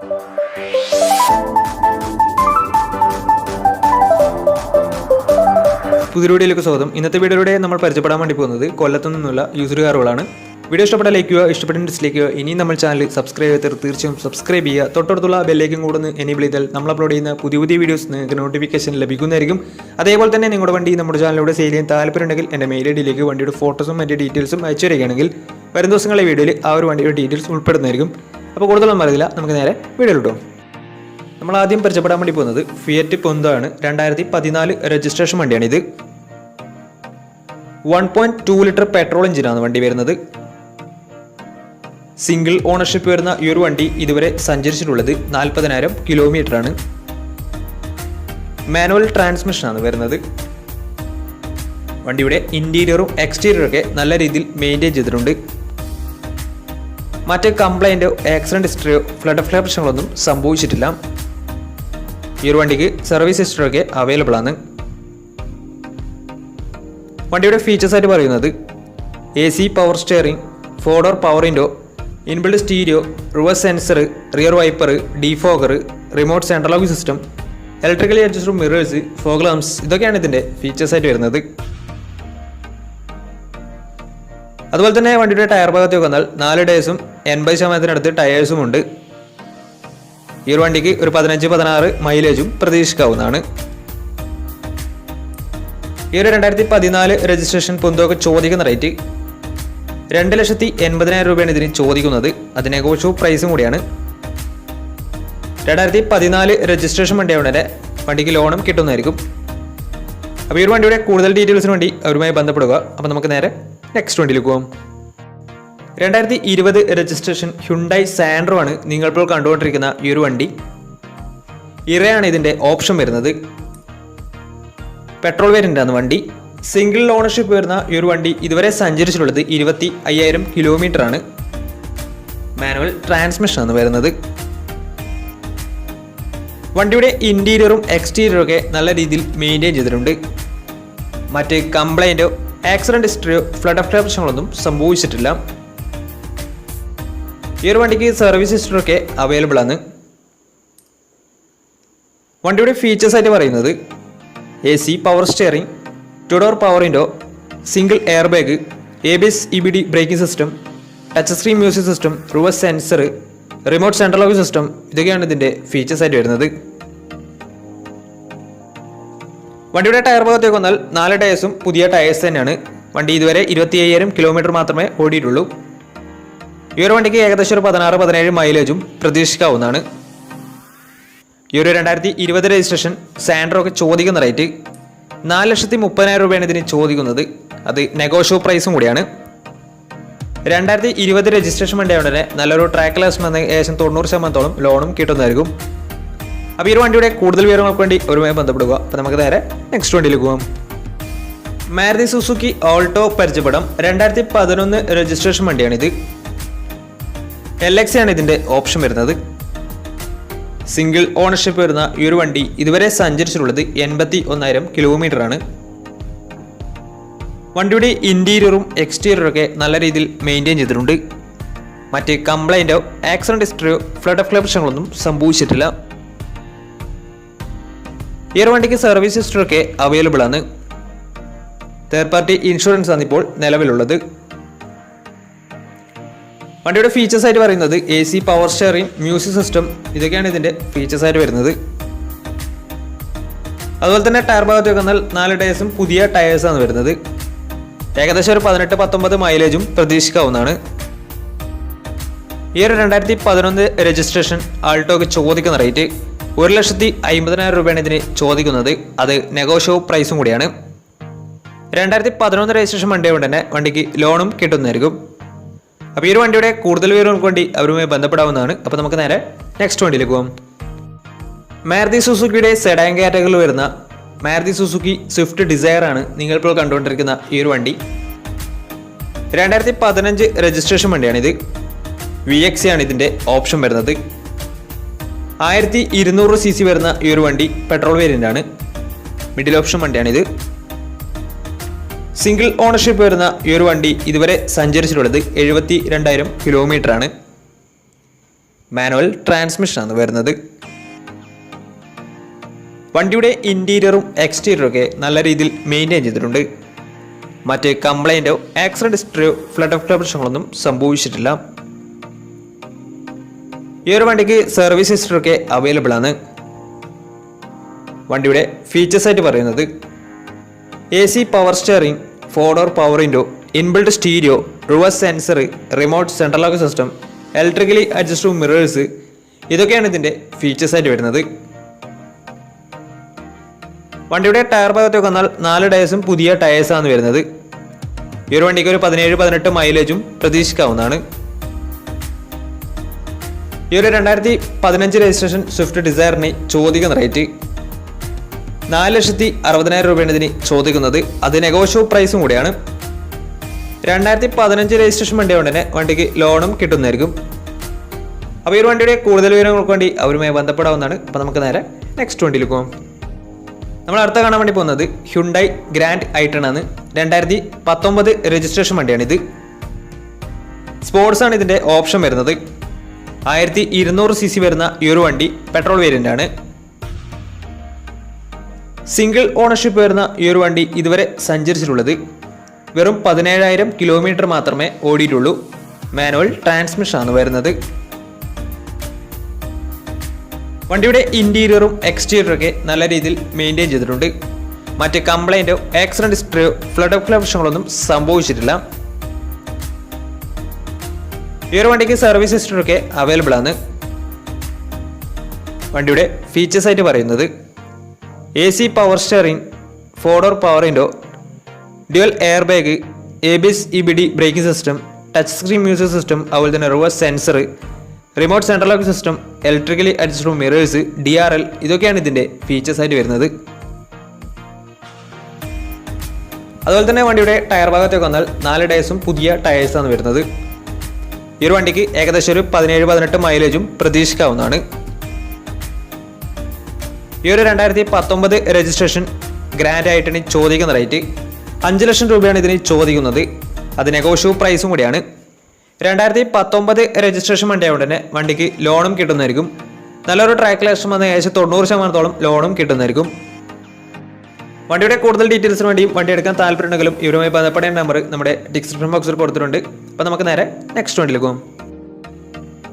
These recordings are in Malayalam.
പുതിയ വീഡിയോയിലേക്ക് സ്വാഗതം. ഇന്നത്തെ വീഡിയോയിലൂടെ നമ്മൾ പരിചയപ്പെടാൻ വേണ്ടി പോകുന്നത് കൊല്ലത്തു നിന്നുള്ള യൂസർ കാറുകളാണ്. വീഡിയോ ഇഷ്ടപ്പെട്ട ലൈക്ക് ചെയ്യുക, ഇഷ്ടപ്പെട്ട ഡിസ്ലൈക്ക് ചെയ്യുക. ഇനി നമ്മൾ ചാനൽ സബ്സ്ക്രൈബ് ചെയ്ത് തീർച്ചയായും സബ്സ്ക്രൈബ് ചെയ്യുക. തൊട്ടടുത്തുള്ള ബെല്ലേക്കും കൂടെ എനേബിൾ ചെയ്താൽ നമ്മൾ അപ്ലോഡ് ചെയ്യുന്ന പുതിയ വീഡിയോസ് നിങ്ങൾക്ക് നോട്ടിഫിക്കേഷൻ ലഭിക്കുന്നതായിരിക്കും. അതേപോലെ തന്നെ നിങ്ങളുടെ വണ്ടി നമ്മുടെ ചാനലിലൂടെ സെയിൽ ചെയ്യാൻ താല്പര്യമുണ്ടെങ്കിൽ എൻ്റെ മെയിൽ ഐഡിയിലേക്ക് വണ്ടിയുടെ ഫോട്ടോസും മറ്റ് ഡീറ്റെയിൽസും അയച്ചു തരികയാണെങ്കിൽ വരും ദിവസങ്ങളിലെ വീഡിയോയിൽ ആ ഒരു വണ്ടിയുടെ ഡീറ്റെയിൽസ് ഉൾപ്പെടുന്നതായിരിക്കും. അപ്പോൾ കൂടുതലൊന്നും അറിയില്ല, നമുക്ക് നേരെ വീഡിയോയിലിട്ടോ. നമ്മൾ ആദ്യം പരിചയപ്പെടാൻ വേണ്ടി പോകുന്നത് ഫിയറ്റ് പൊന്തോ ആണ്. 2014 രജിസ്ട്രേഷൻ വണ്ടിയാണിത്. 1.2 ലിറ്റർ പെട്രോൾ എഞ്ചിനാണ് വണ്ടി വരുന്നത്. സിംഗിൾ ഓണർഷിപ്പ് വരുന്ന ഈ ഒരു വണ്ടി ഇതുവരെ സഞ്ചരിച്ചിട്ടുള്ളത് 40,000 കിലോമീറ്റർ ആണ്. മാനുവൽ ട്രാൻസ്മിഷനാണ് വരുന്നത്. വണ്ടിയുടെ ഇന്റീരിയറും എക്സ്റ്റീരിയറും ഒക്കെ നല്ല രീതിയിൽ മെയിൻറ്റെയിൻ ചെയ്തിട്ടുണ്ട്. മറ്റ് കംപ്ലൈൻറ്റോ ആക്സിഡന്റ് ഹിസ്റ്ററിയോ ഫ്ലഡ് പ്രശ്നങ്ങളൊന്നും സംഭവിച്ചിട്ടില്ല. ഈ ഒരു വണ്ടിക്ക് സർവീസ് ഹിസ്റ്ററിയൊക്കെ അവൈലബിൾ ആണ്. വണ്ടിയുടെ ഫീച്ചേഴ്സ് ആയിട്ട് പറയുന്നത് AC power steering, 4 door power window, inbuilt stereo, reverse sensor, rear wiper, defogger, remote central lock system, electrically adjusted mirrors, fog lamps, ഇതൊക്കെയാണ് ഇതിൻ്റെ ഫീച്ചേഴ്സ് ആയിട്ട് വരുന്നത്. അതുപോലെ തന്നെ വണ്ടിയുടെ ടയർ ഭാഗത്തേക്ക് വന്നാൽ 4 ടയേഴ്സും 80% ടയേഴ്സും ഉണ്ട്. ഈ ഒരു വണ്ടിക്ക് ഒരു 15-16 മൈലേജും പ്രതീക്ഷിക്കാവുന്നതാണ്. ഈ ഒരു 2014 രജിസ്ട്രേഷൻ പൊന്തോക്ക് ചോദിക്കുന്ന റേറ്റ് 2,80,000 രൂപയാണ് ഇതിന് ചോദിക്കുന്നത്. അത് നെഗോഷ്യബിൾ പ്രൈസും കൂടിയാണ്. 2014 രജിസ്ട്രേഷൻ വണ്ടിയാവുന്നതിന് വണ്ടിക്ക് ലോണും കിട്ടുന്നതായിരിക്കും. അപ്പോൾ ഈ ഒരു വണ്ടിയുടെ കൂടുതൽ ഡീറ്റെയിൽസിന് വേണ്ടി അവരുമായി ബന്ധപ്പെടുക. അപ്പോൾ നമുക്ക് നേരെ നെക്സ്റ്റ് വണ്ടിയിലേക്ക് പോകാം. 2020 രജിസ്ട്രേഷൻ ഹ്യുണ്ടായി സാൻഡ്രോ ആണ് നിങ്ങളിപ്പോൾ കണ്ടുകൊണ്ടിരിക്കുന്ന ഈ ഒരു വണ്ടി. ഇറയാണ് ഇതിൻ്റെ ഓപ്ഷൻ വരുന്നത്. പെട്രോൾ വേരിയൻ്റാണ് വണ്ടി. സിംഗിൾ ഓണർഷിപ്പ് വരുന്ന ഈ ഒരു വണ്ടി ഇതുവരെ സഞ്ചരിച്ചിട്ടുള്ളത് 25,000 കിലോമീറ്റർ ആണ്. മാനുവൽ ട്രാൻസ്മിഷൻ ആണ് വരുന്നത്. വണ്ടിയുടെ ഇന്റീരിയറും എക്സ്റ്റീരിയറും ഒക്കെ നല്ല രീതിയിൽ മെയിൻറ്റെയിൻ ചെയ്തിട്ടുണ്ട്. മറ്റ് കംപ്ലൈൻറ്റോ ആക്സിഡന്റ് ഹിസ്റ്ററിയോ ഫ്ലഡ് പ്രശ്നങ്ങളൊന്നും സംഭവിച്ചിട്ടില്ല. ഈ ഒരു വണ്ടിക്ക് സർവീസ് ഹിസ്റ്ററിയൊക്കെ അവൈലബിൾ ആണ്. വണ്ടിയുടെ ഫീച്ചേഴ്സ് ആയിട്ട് പറയുന്നത് AC power steering, 2 door power window, single air bag, ABS EBD braking system, touch screen music system, reverse sensor, remote central lock system, ഇതൊക്കെയാണ് ഇതിൻ്റെ ഫീച്ചേഴ്സ് ആയിട്ട് വരുന്നത്. വണ്ടിയുടെ ടയർ ഭാഗത്തേക്ക് വന്നാൽ 4 ടയേഴ്സും പുതിയ ടയേഴ്സ് തന്നെയാണ്. വണ്ടി ഇതുവരെ 25,000 കിലോമീറ്റർ മാത്രമേ ഓടിയിട്ടുള്ളൂ. ഈ ഒരു വണ്ടിക്ക് ഏകദേശം ഒരു 16-17 മൈലേജും പ്രതീക്ഷിക്കാവുന്നതാണ്. ഈ ഒരു 2020 രജിസ്ട്രേഷൻ സാൻഡ്രോക്ക് ചോദിക്കുന്ന റേറ്റ് 4,30,000 രൂപയാണ് ഇതിന് ചോദിക്കുന്നത്. അത് നെഗോഷ്യബിൾ പ്രൈസും കൂടിയാണ്. 2020 രജിസ്ട്രേഷൻ വണ്ടിയാവുന്നതിന് നല്ലൊരു ട്രാക്ക് ലെസ് ഏകദേശം 90% ലോണും കിട്ടുന്നതായിരിക്കും. അപ്പോൾ ഈ ഒരു വണ്ടിയുടെ കൂടുതൽ വിവരങ്ങൾക്ക് വേണ്ടി ഒരുമായി ബന്ധപ്പെടുക. അപ്പോൾ നമുക്ക് നേരെ നെക്സ്റ്റ് വണ്ടിയിലേക്ക് പോകാം. മാരുതി സുസുക്കി ഓൾട്ടോ പരിചയപ്പെടാം. 2011 രജിസ്ട്രേഷൻ വണ്ടിയാണിത്. LX ആണ് ഇതിൻ്റെ ഓപ്ഷൻ വരുന്നത്. സിംഗിൾ ഓണർഷിപ്പ് വരുന്ന ഈ ഒരു വണ്ടി ഇതുവരെ സഞ്ചരിച്ചിട്ടുള്ളത് 81,000 കിലോമീറ്റർ ആണ്. വണ്ടിയുടെ ഇന്റീരിയറും എക്സ്റ്റീരിയറും ഒക്കെ നല്ല രീതിയിൽ മെയിൻറ്റെയിൻ ചെയ്തിട്ടുണ്ട്. മറ്റ് കംപ്ലൈൻറ്റോ ആക്സിഡന്റ് ഹിസ്റ്ററിയോ ഫ്ലഡ് പ്രശ്നങ്ങളൊന്നും സംഭവിച്ചിട്ടില്ല. ഈ ഒരു വണ്ടിക്ക് സർവീസ് ഹിസ്റ്ററിയൊക്കെ അവൈലബിൾ ആണ്. തേർഡ് പാർട്ടി ഇൻഷുറൻസ് ആണ് ഇപ്പോൾ നിലവിലുള്ളത്. വണ്ടിയുടെ ഫീച്ചേഴ്സ് ആയിട്ട് പറയുന്നത് AC power steering, music system, ഇതൊക്കെയാണ് ഇതിൻ്റെ ഫീച്ചേഴ്സ് ആയിട്ട് വരുന്നത്. അതുപോലെ തന്നെ ടയർ ഭാഗത്തേക്ക് വന്നാൽ 4 ടയേഴ്സും പുതിയ ടയേഴ്സാണ് വരുന്നത്. ഏകദേശം ഒരു 18-19 മൈലേജും പ്രതീക്ഷിക്കാവുന്നതാണ്. ഈ ഒരു 2011 രജിസ്ട്രേഷൻ ആൾട്ടോക്ക് ചോദിക്കുന്ന റേറ്റ് 1,50,000 രൂപയാണ് ഇതിന് ചോദിക്കുന്നത്. അത് നെഗോഷ്യബിൾ പ്രൈസും കൂടിയാണ്. 2011 രജിസ്ട്രേഷൻ വണ്ടിയായതുകൊണ്ട് തന്നെ വണ്ടിക്ക് ലോണും കിട്ടുന്നതായിരിക്കും. അപ്പോൾ ഈ ഒരു വണ്ടിയുടെ കൂടുതൽ വിവരങ്ങൾക്ക് വേണ്ടി അവരുമായി ബന്ധപ്പെടാവുന്നതാണ്. അപ്പോൾ നമുക്ക് നേരെ നെക്സ്റ്റ് വണ്ടിയിലേക്ക് പോകാം. മാരുതി സുസുക്കിയുടെ സെഡാൻ കാറ്റഗറിയിൽ വരുന്ന മാരുതി സുസുക്കി സ്വിഫ്റ്റ് ഡിസയർ ആണ് നിങ്ങളിപ്പോൾ കണ്ടുകൊണ്ടിരിക്കുന്ന ഈ ഒരു വണ്ടി. 2015 രജിസ്ട്രേഷൻ വണ്ടിയാണിത്. VX ആണ് ഇതിൻ്റെ ഓപ്ഷൻ വരുന്നത്. 1200 cc വരുന്ന ഈ ഒരു വണ്ടി പെട്രോൾ വേരിയൻ്റ് ആണ്. മിഡിൽ ഓപ്ഷൻ വണ്ടിയാണിത്. സിംഗിൾ ഓണർഷിപ്പ് വരുന്ന ഈ ഒരു വണ്ടി ഇതുവരെ സഞ്ചരിച്ചിട്ടുള്ളത് 72,000 കിലോമീറ്റർ ആണ്. മാനുവൽ ട്രാൻസ്മിഷനാണ് വരുന്നത്. വണ്ടിയുടെ ഇൻറ്റീരിയറും എക്സ്റ്റീരിയറും ഒക്കെ നല്ല രീതിയിൽ മെയിൻറ്റെയിൻ ചെയ്തിട്ടുണ്ട്. മറ്റ് കംപ്ലൈൻറ്റോ ആക്സിഡൻറ്റ് ഹിസ്റ്ററിയോ ഫ്ലഡ് ഓഫ് പ്രശ്നങ്ങളൊന്നും സംഭവിച്ചിട്ടില്ല. ഈ ഒരു വണ്ടിക്ക് സർവീസ് ഹിസ്റ്ററി ഒക്കെ അവൈലബിൾ ആണ്. വണ്ടിയുടെ ഫീച്ചേഴ്സ് ആയിട്ട് പറയുന്നത് AC power steering, 4-door power window, inbuilt stereo, reverse sensor, remote central lock system, electrically adjustable mirrors, ഇതൊക്കെയാണ് ഇതിൻ്റെ ഫീച്ചേഴ്സ് ആയിട്ട് വരുന്നത്. വണ്ടിയുടെ ടയർ ഭാഗത്തേക്ക് വന്നാൽ 4 ടയേഴ്സും പുതിയ ടയേഴ്സാണ് വരുന്നത്. ഈ ഒരു വണ്ടിക്ക് ഒരു 17-18 മൈലേജും പ്രതീക്ഷിക്കാവുന്നതാണ്. ഈ ഒരു 2015 രജിസ്ട്രേഷൻ സ്വിഫ്റ്റ് ഡിസയറിന് ചോദിക്കുന്ന റേറ്റ് 4,60,000 രൂപയാണ് ഇതിന് ചോദിക്കുന്നത്. അത് നെഗോഷ്യബിൾ പ്രൈസും കൂടിയാണ്. 2015 രജിസ്ട്രേഷൻ വണ്ടി കൊണ്ട് തന്നെ വണ്ടിക്ക് ലോണും കിട്ടുന്നതായിരിക്കും. അപ്പോൾ ഈ ഒരു വണ്ടിയുടെ കൂടുതൽ വിവരങ്ങൾക്ക് വേണ്ടി അവരുമായി ബന്ധപ്പെടാവുന്നതാണ്. അപ്പോൾ നമുക്ക് നേരെ നെക്സ്റ്റ് വണ്ടിയിൽ പോകാം. നമ്മൾ അടുത്ത കാണാൻ വേണ്ടി പോകുന്നത് ഹ്യുണ്ടായി ഗ്രാൻഡ് ഐ10 ആണ്. 2019 രജിസ്ട്രേഷൻ വണ്ടിയാണിത്. സ്പോർട്സ് ആണ് ഇതിൻ്റെ ഓപ്ഷൻ വരുന്നത്. 1200 cc വരുന്ന ഈ ഒരു വണ്ടി പെട്രോൾ വേരിയൻ്റ് ആണ്. സിംഗിൾ ഓണർഷിപ്പ് വരുന്ന ഈ ഒരു വണ്ടി ഇതുവരെ സഞ്ചരിച്ചിട്ടുള്ളത് വെറും 17,000 കിലോമീറ്റർ മാത്രമേ ഓടിയിട്ടുള്ളൂ. മാനുവൽ ട്രാൻസ്മിഷനാണ് വരുന്നത്. വണ്ടിയുടെ ഇൻറ്റീരിയറും എക്സ്റ്റീരിയറും ഒക്കെ നല്ല രീതിയിൽ മെയിൻറ്റെയിൻ ചെയ്തിട്ടുണ്ട്. മറ്റ് കംപ്ലൈൻറ്റോ ആക്സിഡൻറ്റ് ഹിസ്റ്ററിയോ ഫ്ലഡ് ഓഫ് പ്രശ്നങ്ങളൊന്നും സംഭവിച്ചിട്ടില്ല. ഈ ഒരു വണ്ടിക്ക് സർവീസ് ഹിസ്റ്ററി ഒക്കെ അവൈലബിൾ ആണ്. വണ്ടിയുടെ ഫീച്ചേഴ്സ് ആയിട്ട് പറയുന്നത് AC power steering, 4-door power window, dual air bag, ABS EBD braking system, touch screen music system, അതുപോലെ തന്നെ reverse sensor, remote central lock system, electrically adjustable mirrors, DRL, ഇതൊക്കെയാണ് ഇതിൻ്റെ ഫീച്ചേഴ്സ് ആയിട്ട് വരുന്നത്. അതുപോലെ തന്നെ വണ്ടിയുടെ ടയർ ഭാഗത്തേക്ക് വന്നാൽ 4 ടയേഴ്സും പുതിയ ടയേഴ്സാണ് വരുന്നത്. ഈ ഒരു വണ്ടിക്ക് ഏകദേശം ഒരു 17-18 മൈലേജും പ്രതീക്ഷിക്കാവുന്നതാണ്. ഈ ഒരു 2019 രജിസ്ട്രേഷൻ ഗ്രാൻഡ് ഐ10 ചോദിക്കുന്ന റേറ്റ് 5 ലക്ഷം രൂപയാണ് ഇതിന് ചോദിക്കുന്നത്. അത് നെഗോഷ്യബിൾ പ്രൈസും കൂടിയാണ്. 2019 രജിസ്ട്രേഷൻ വണ്ടി ആയതുകൊണ്ട് തന്നെ വണ്ടിക്ക് ലോണും കിട്ടുന്നതായിരിക്കും. നല്ലൊരു ട്രാക്ക് ലക്ഷം വന്ന് ഏകദേശം 90% ലോണും കിട്ടുന്നതായിരിക്കും. വണ്ടിയുടെ കൂടുതൽ ഡീറ്റെയിൽസിന് വേണ്ടിയും വണ്ടി എടുക്കാൻ താല്പര്യമുണ്ടെങ്കിലും ഇവരുമായി ബന്ധപ്പെടേണ്ട നമ്പർ നമ്മുടെ ഡിസ്ക്രിപ്ഷൻ ബോക്സിൽ കൊടുത്തിട്ടുണ്ട്. അപ്പോൾ നമുക്ക് നേരെ നെക്സ്റ്റ് വണ്ടിയിൽ പോകും.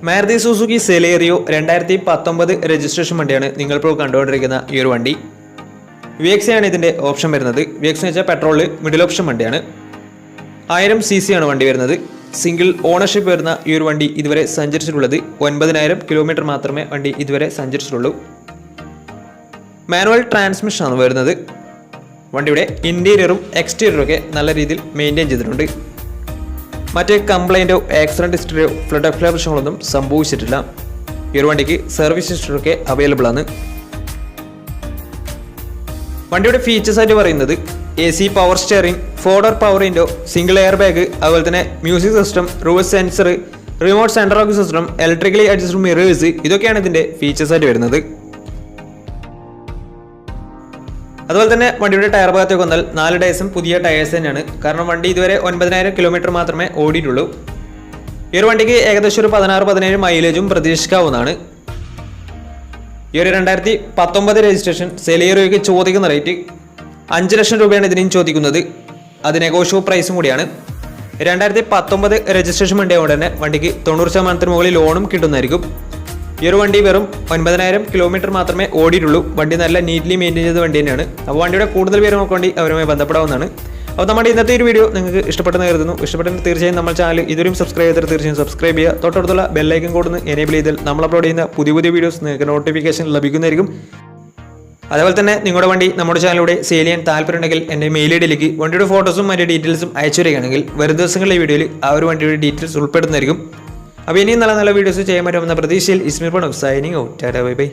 മാരുതി സുസുക്കി സെലേറിയോ 2019 രജിസ്ട്രേഷൻ വണ്ടിയാണ് നിങ്ങളിപ്പോൾ കണ്ടുകൊണ്ടിരിക്കുന്ന ഈ ഒരു വണ്ടി. VX ആണ് ഇതിൻ്റെ ഓപ്ഷൻ വരുന്നത്. VX എന്ന് വെച്ചാൽ പെട്രോള് മിഡിൽ ഓപ്ഷൻ വണ്ടിയാണ്. 1000 cc ആണ് വണ്ടി വരുന്നത്. സിംഗിൾ ഓണർഷിപ്പ് വരുന്ന ഈ ഒരു വണ്ടി ഇതുവരെ സഞ്ചരിച്ചിട്ടുള്ളത് 9,000 കിലോമീറ്റർ മാത്രമേ വണ്ടി ഇതുവരെ സഞ്ചരിച്ചിട്ടുള്ളൂ. മാനുവൽ ട്രാൻസ്മിഷനാണ് വരുന്നത്. വണ്ടിയുടെ ഇൻറ്റീരിയറും എക്സ്റ്റീരിയറും ഒക്കെ നല്ല രീതിയിൽ മെയിൻറ്റെയിൻ ചെയ്തിട്ടുണ്ട്. മറ്റ് കംപ്ലൈൻറ്റോ ആക്സിഡൻറ്റ് ഹിസ്റ്ററിയോ ഫ്ലഡ് ഓഫ് പ്രശ്നങ്ങളൊന്നും സംഭവിച്ചിട്ടില്ല. ഈ ഒരു വണ്ടിക്ക് സർവീസ് ഹിസ്റ്ററി ഒക്കെ അവൈലബിൾ ആണ്. വണ്ടിയുടെ ഫീച്ചേഴ്സ് ആയിട്ട് പറയുന്നത് AC power steering, 4-door power window, single air bag, അതുപോലെ തന്നെ music system, reverse sensor, remote central lock system, electrically adjustable mirrors, ഇതൊക്കെയാണ് ഇതിൻ്റെ ഫീച്ചേഴ്സ് ആയിട്ട് വരുന്നത്. അതുപോലെ തന്നെ വണ്ടിയുടെ ടയർ ഭാഗത്തേക്ക് വന്നാൽ 4 ടയേഴ്സും പുതിയ ടയേഴ്സ് തന്നെയാണ്. കാരണം വണ്ടി ഇതുവരെ 9,000 കിലോമീറ്റർ മാത്രമേ ഓടിയിട്ടുള്ളൂ. ഈ ഒരു വണ്ടിക്ക് ഏകദേശം ഒരു 16-17 മൈലേജും പ്രതീക്ഷിക്കാവുന്നതാണ്. ഈ ഒരു 2019 രജിസ്ട്രേഷൻ സെലേറിയോയ്ക്ക് ചോദിക്കുന്ന റേറ്റ് 5 ലക്ഷം രൂപയാണ് ഇതിനും ചോദിക്കുന്നത്. അത് നെഗോഷ്യബിൾ പ്രൈസും കൂടിയാണ്. 2019 രജിസ്ട്രേഷൻ വണ്ടി ആയതുകൊണ്ട് തന്നെ വണ്ടിക്ക് 90% മുകളിൽ ലോണും കിട്ടുന്നതായിരിക്കും. ഈ ഒരു വണ്ടി വെറും 9,000 കിലോമീറ്റർ മാത്രമേ ഓടിയിട്ടുള്ളൂ. വണ്ടി നല്ല നീറ്റ്ലി മെയിൻറ്റെയിൻ ചെയ്ത വണ്ടി തന്നെയാണ്. അപ്പോൾ വണ്ടിയുടെ കൂടുതൽ വിവരങ്ങൾക്ക് വേണ്ടി അവരുമായി ബന്ധപ്പെടാവുന്നതാണ്. അപ്പോൾ നമ്മുടെ ഇന്നത്തെ ഒരു വീഡിയോ നിങ്ങൾക്ക് ഇഷ്ടപ്പെട്ടെന്ന് കരുതുന്നു. ഇഷ്ടപ്പെട്ടെങ്കിൽ തീർച്ചയായും നമ്മൾ ചാനൽ ഇതുവരെയും സബ്സ്ക്രൈബ് ചെയ്തിട്ട് തീർച്ചയായും സബ്സ്ക്രൈബ് ചെയ്യുക. തൊട്ടടുത്തുള്ള ബെല്ലൈക്കൻ കൊടുന്ന് എനേബിൾ ചെയ്താൽ നമ്മൾ അപ്ലോഡ് ചെയ്യുന്ന പുതിയ വീഡിയോസ് നിങ്ങൾക്ക് നോട്ടിഫിക്കേഷൻ ലഭിക്കുന്നതായിരിക്കും. അതുപോലെ തന്നെ നിങ്ങളുടെ വണ്ടി നമ്മുടെ ചാനലിലൂടെ സെയിൽ ചെയ്യാൻ താല്പര്യമുണ്ടെങ്കിൽ എൻ്റെ മെയിൽ ഐഡിയിലേക്ക് വണ്ടിയുടെ ഫോട്ടോസും മറ്റു ഡീറ്റെയിൽസും അയച്ചു വരികയാണെങ്കിൽ വരും ദിവസങ്ങളിലെ വീഡിയോയിൽ ആ ഒരു വണ്ടിയുടെ ഡീറ്റെയിൽസ് ഉൾപ്പെടുന്നതായിരിക്കും. അപ്പോൾ ഇനിയും നല്ല വീഡിയോസ് ചെയ്യാൻ പറ്റുമെന്ന പ്രതീക്ഷയിൽ ഇസ്മിർ പണോ signing out. Tata bye by.